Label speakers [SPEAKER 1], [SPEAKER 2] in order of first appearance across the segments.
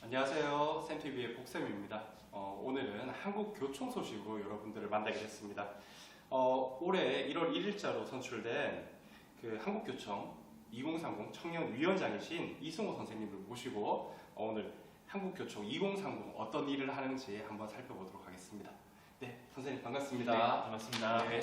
[SPEAKER 1] 안녕하세요. 샘TV의 복쌤입니다. 오늘은 한국교총 소식으로 여러분들을 만나게 됐습니다. 올해 1월 1일자로 선출된 그 한국교총 2030 청년위원장이신 이승호 선생님을 모시고 오늘 한국교총 2030 어떤 일을 하는지 한번 살펴보도록 하겠습니다. 네, 선생님 반갑습니다.
[SPEAKER 2] 네, 반갑습니다.
[SPEAKER 1] 네.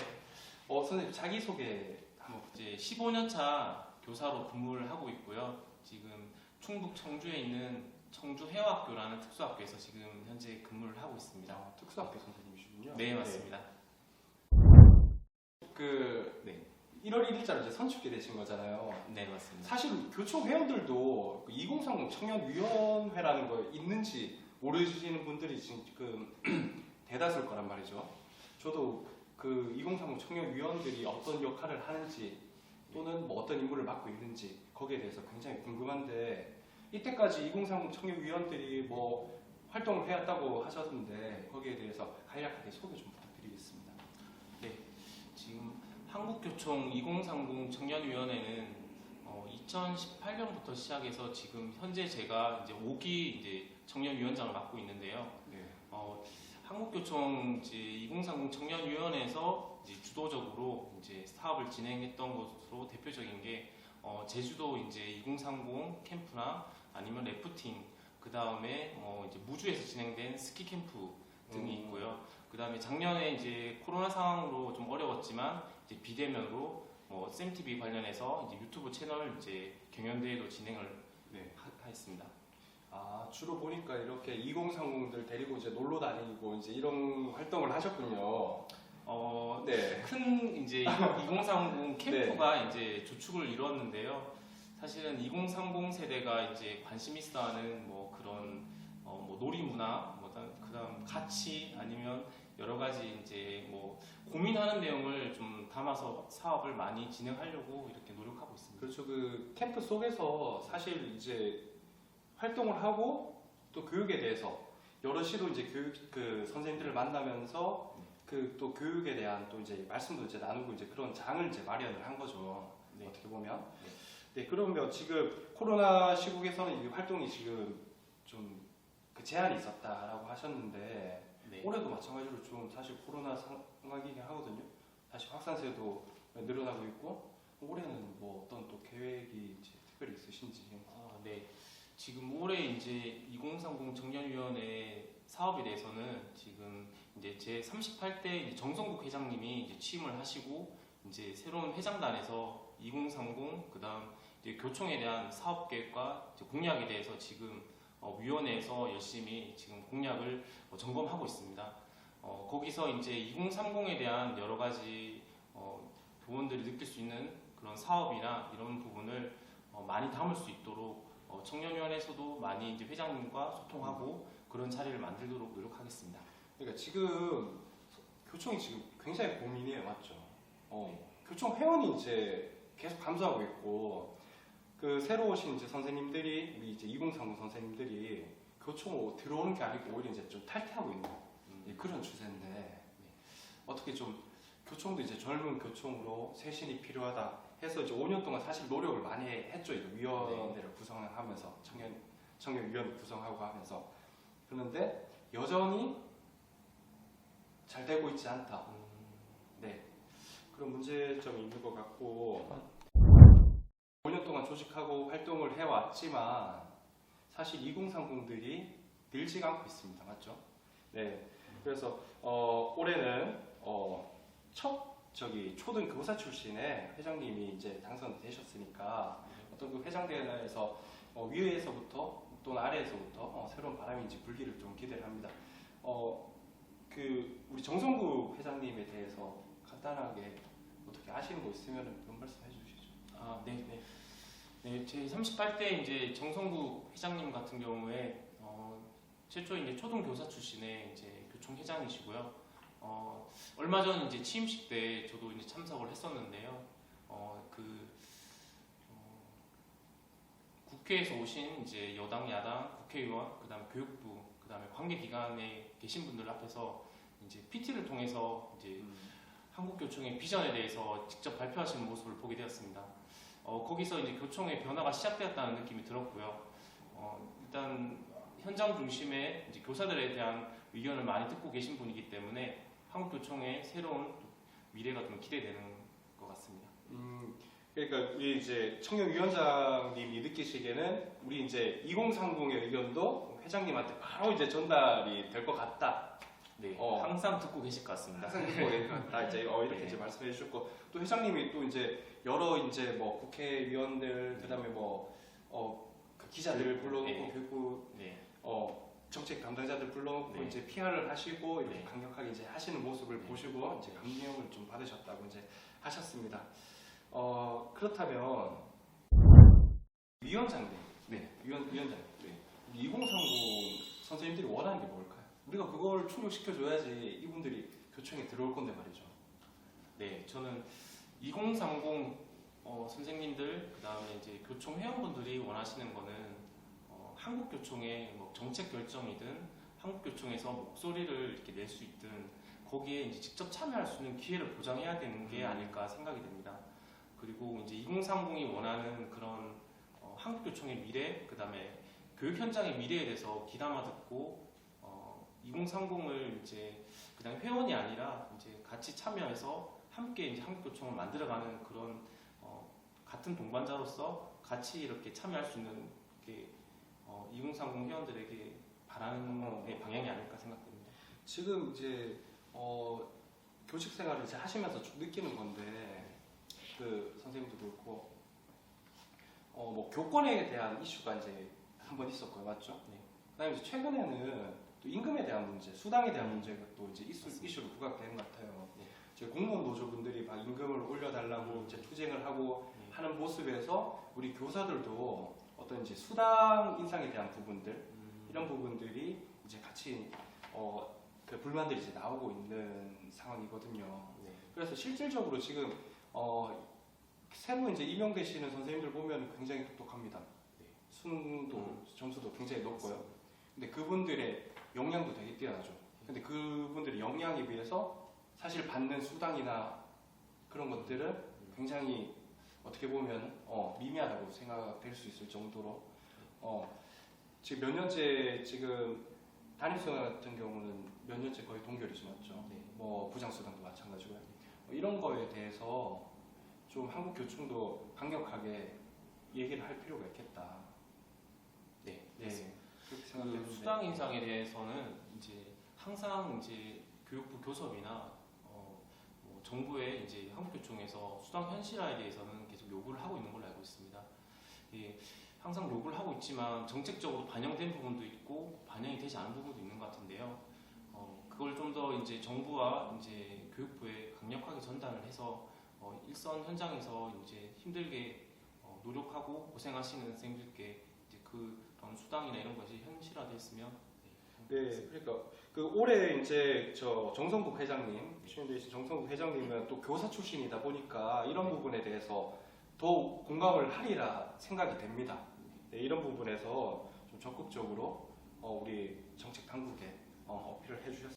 [SPEAKER 1] 선생님 자기소개 한번
[SPEAKER 2] 이제 15년 차 교사로 근무를 하고 있고요. 지금 충북 청주에 있는 청주해화학교라는 특수학교에서 지금 현재 근무를 하고 있습니다.
[SPEAKER 1] 특수학교 선생님이시군요.
[SPEAKER 2] 네, 맞습니다.
[SPEAKER 1] 네. 1월 1일자로 이제 선출이 되신 거잖아요.
[SPEAKER 2] 네, 맞습니다.
[SPEAKER 1] 사실 교총 회원들도 2030 청년위원회라는 거 있는지 모르시는 분들이 지금 대다수일 거란 말이죠. 저도 그 2030 청년위원들이 어떤 역할을 하는지 또는 뭐 어떤 임무를 맡고 있는지 거기에 대해서 굉장히 궁금한데 이때까지 2030 청년위원들이 뭐 활동을 해왔다고 하셨는데 거기에 대해서 간략하게 소개 좀 부탁드리겠습니다.
[SPEAKER 2] 네, 지금 한국교총 2030 청년위원회는 2018년부터 시작해서 지금 현재 제가 이제 5기 이제 청년위원장을 맡고 있는데요.
[SPEAKER 1] 네.
[SPEAKER 2] 한국교총 이제 2030 청년위원회에서 이제 주도적으로 이제 사업을 진행했던 것으로 대표적인 게 제주도 이제 2030 캠프나 아니면 래프팅, 그 다음에 이제 무주에서 진행된 스키 캠프 등이 있고요. 그 다음에 작년에 이제 코로나 상황으로 좀 어려웠지만 이제 비대면으로 샘TV 관련해서 이제 유튜브 채널 이제 경연대회도 진행을 했습니다.
[SPEAKER 1] 주로 보니까 이렇게 2030들 데리고 이제 놀러 다니고 이제 이런 활동을 하셨군요. 네.
[SPEAKER 2] 큰 이제 2030 캠프가 이제 조축을 이루었는데요. 사실은 2030 세대가 이제 관심 있어하는 그런 놀이문화, 그다음 가치 아니면 여러 가지 이제 고민하는 내용을 좀 담아서 사업을 많이 진행하려고 이렇게 노력하고 있습니다.
[SPEAKER 1] 그렇죠. 그 캠프 속에서 사실 이제 활동을 하고 또 교육에 대해서 여럿이도 이제 그 선생님들을 만나면서 그 또 교육에 대한 또 이제 말씀도 이제 나누고 이제 그런 장을 이제 마련을 한 거죠.
[SPEAKER 2] 네.
[SPEAKER 1] 어떻게 보면. 네, 그러면 지금 코로나 시국에서는 이 활동이 지금 좀 그 제한이 있었다라고 하셨는데
[SPEAKER 2] 네.
[SPEAKER 1] 올해도 마찬가지로 좀 사실 코로나 상황이긴 하거든요. 다시 확산세도 늘어나고 있고 올해는 뭐 어떤 또 계획이 이제 특별히 있으신지.
[SPEAKER 2] 네. 지금 올해 이제 2030 청년위원회 사업에 대해서는 지금 이제 제 38대 정성국 회장님이 이제 취임을 하시고 이제 새로운 회장단에서 2030 그다음 이제 교총에 대한 사업 계획과 공약에 대해서 지금 위원회에서 열심히 지금 공약을 점검하고 있습니다. 거기서 이제 2030에 대한 여러 가지 교원들이 느낄 수 있는 그런 사업이나 이런 부분을 많이 담을 수 있도록 청년위원회에서도 많이 이제 회장님과 소통하고 그런 자리를 만들도록 노력하겠습니다.
[SPEAKER 1] 그러니까 지금 교총이 지금 굉장히 고민이에요, 맞죠? 교총 회원이 이제 계속 감소하고 있고 그 새로 오신 이제 선생님들이 우리 이제 2030 선생님들이 교총으로 들어오는 게 아니고 오히려 이제 좀 탈퇴하고 있는 그런 추세인데 어떻게 좀 교총도 이제 젊은 교총으로 쇄신이 필요하다 해서 이제 5년 동안 사실 노력을 많이 했죠. 이거 위원회를 구성하면서 청년위원회 구성하고 하면서 그런데 여전히 잘 되고 있지 않다. 네, 그런 문제점이 있는 것 같고 5년 동안 조직하고 활동을 해왔지만 사실 2030들이 늘지가 않고 있습니다. 맞죠? 네, 그래서 올해는 첫 초등 교사 출신의 회장님이 이제 당선되셨으니까 어떤 그 회장대회에서 위에서부터 또는 아래에서부터 새로운 바람이 이제 불기를 좀 기대를 합니다. 그 우리 정성구 회장님에 대해서 간단하게 어떻게 아시는 거 있으면 그런 말씀 해주시죠.
[SPEAKER 2] 네, 제 38대 이제 정성구 회장님 같은 경우에 최초 이제 초등 교사 출신의 이제 교총 회장이시고요. 얼마 전 이제 취임식 때 저도 이제 참석을 했었는데요. 국회에서 오신 이제 여당, 야당, 국회의원, 그다음에 교육부, 그다음에 관계기관에 계신 분들 앞에서 이제 PT를 통해서 이제 한국교총의 비전에 대해서 직접 발표하시는 모습을 보게 되었습니다. 거기서 이제 교총의 변화가 시작되었다는 느낌이 들었고요. 일단 현장 중심의 이제 교사들에 대한 의견을 많이 듣고 계신 분이기 때문에 한국교총의 새로운 미래가 좀 기대되는 것 같습니다.
[SPEAKER 1] 그러니까 우리 이제 청년위원장님이 느끼시기에는 우리 이제 2030의 의견도 회장님한테 바로 이제 전달이 될 것 같다.
[SPEAKER 2] 네, 항상 듣고 계실 것 같습니다.
[SPEAKER 1] 항상 듣고 계실 것 같다. 이제 이렇게
[SPEAKER 2] 네.
[SPEAKER 1] 이제 말씀해 주셨고 또 회장님이 또 이제 여러 이제 뭐 국회의원들 그다음에 그 기자들을 불러놓고
[SPEAKER 2] 네.
[SPEAKER 1] 그리고
[SPEAKER 2] 네,
[SPEAKER 1] 정책 담당자들 불러놓고
[SPEAKER 2] 네.
[SPEAKER 1] 이제 PR을 하시고 이렇게
[SPEAKER 2] 네.
[SPEAKER 1] 강력하게 이제 하시는 모습을
[SPEAKER 2] 네.
[SPEAKER 1] 보시고 이제 감명을 좀 받으셨다고 이제 하셨습니다. 그렇다면 위원장님, 위원장, 2030 선생님들이 원하는 게 뭘까요? 우리가 그걸 충족시켜줘야지 이분들이 교총에 들어올 건데 말이죠.
[SPEAKER 2] 네, 저는 2030 선생님들 그다음에 이제 교총 회원분들이 원하시는 거는 한국교총의 뭐 정책 결정이든 한국교총에서 목소리를 이렇게 낼 수 있든 거기에 이제 직접 참여할 수 있는 기회를 보장해야 되는 게 아닐까 생각이 됩니다. 그리고 이제 2030이 원하는 그런 한국교총의 미래, 그다음에 교육 현장의 미래에 대해서 귀담아 듣고 2030을 이제 그냥 회원이 아니라 이제 같이 참여해서 함께 이제 한국교총을 만들어가는 그런 같은 동반자로서 같이 이렇게 참여할 수 있는 게 2030 회원들에게 바라는 방향이 아닐까 생각됩니다.
[SPEAKER 1] 지금 이제 교직 생활을 이제 하시면서 쭉 느끼는 건데 그 선생님도 그렇고 뭐 교권에 대한 이슈가 이제 한번 있었고요, 맞죠?
[SPEAKER 2] 네.
[SPEAKER 1] 그다음에 이제 최근에는 또 임금에 대한 문제, 수당에 대한 문제가 또 이제 이슈로 부각되는 것 같아요.
[SPEAKER 2] 네.
[SPEAKER 1] 이제 공무원 노조분들이 막 임금을 올려달라고 이제 투쟁을 하고 하는 모습에서 우리 교사들도 어떤 이제 수당 인상에 대한 부분들 이런 부분들이 이제 같이 그 불만들이 이제 나오고 있는 상황이거든요.
[SPEAKER 2] 네.
[SPEAKER 1] 그래서 실질적으로 지금 새로 이제 임용되시는 선생님들 보면 굉장히 똑똑합니다.
[SPEAKER 2] 네.
[SPEAKER 1] 수능도 점수도 굉장히 높고요. 근데 그분들의 역량도 되게 뛰어나죠. 근데 그분들의 역량에 비해서 사실 받는 수당이나 그런 것들은 굉장히 어떻게 보면 미미하다고 생각될 수 있을 정도로 지금 몇 년째 지금 담임수당 같은 경우는 몇 년째 거의 동결이죠, 맞죠?
[SPEAKER 2] 네.
[SPEAKER 1] 뭐 부장수당도 마찬가지고요. 이런 거에 대해서 좀 한국교총도 강력하게 얘기를 할 필요가 있겠다.
[SPEAKER 2] 네.
[SPEAKER 1] 그렇게
[SPEAKER 2] 그
[SPEAKER 1] 생각되는데
[SPEAKER 2] 수당 인상에 대해서는 이제 항상 이제 교육부 교섭이나 뭐 정부의 이제 한국교총에서 수당 현실화에 대해서는 계속 요구를 하고 있는 걸로 알고 있습니다. 예, 항상 요구를 하고 있지만 정책적으로 반영된 부분도 있고 반영이 되지 않은 부분도 있는 것 같은데요. 그걸 좀 더 이제 정부와 이제 교육부에 강력하게 전달을 해서 일선 현장에서 이제 힘들게 노력하고 고생하시는 선생님들께 이제 그런 수당이나 이런 것이 현실화됐으면
[SPEAKER 1] 네, 그러니까 그 올해 이제 저 정성국 회장님 취임되신 정성국 회장님은 또 교사 출신이다 보니까 이런 부분에 대해서 더욱 공감을 하리라 생각이 됩니다. 네, 이런 부분에서 좀 적극적으로 우리 정책 당국에 어필을 해주셨으면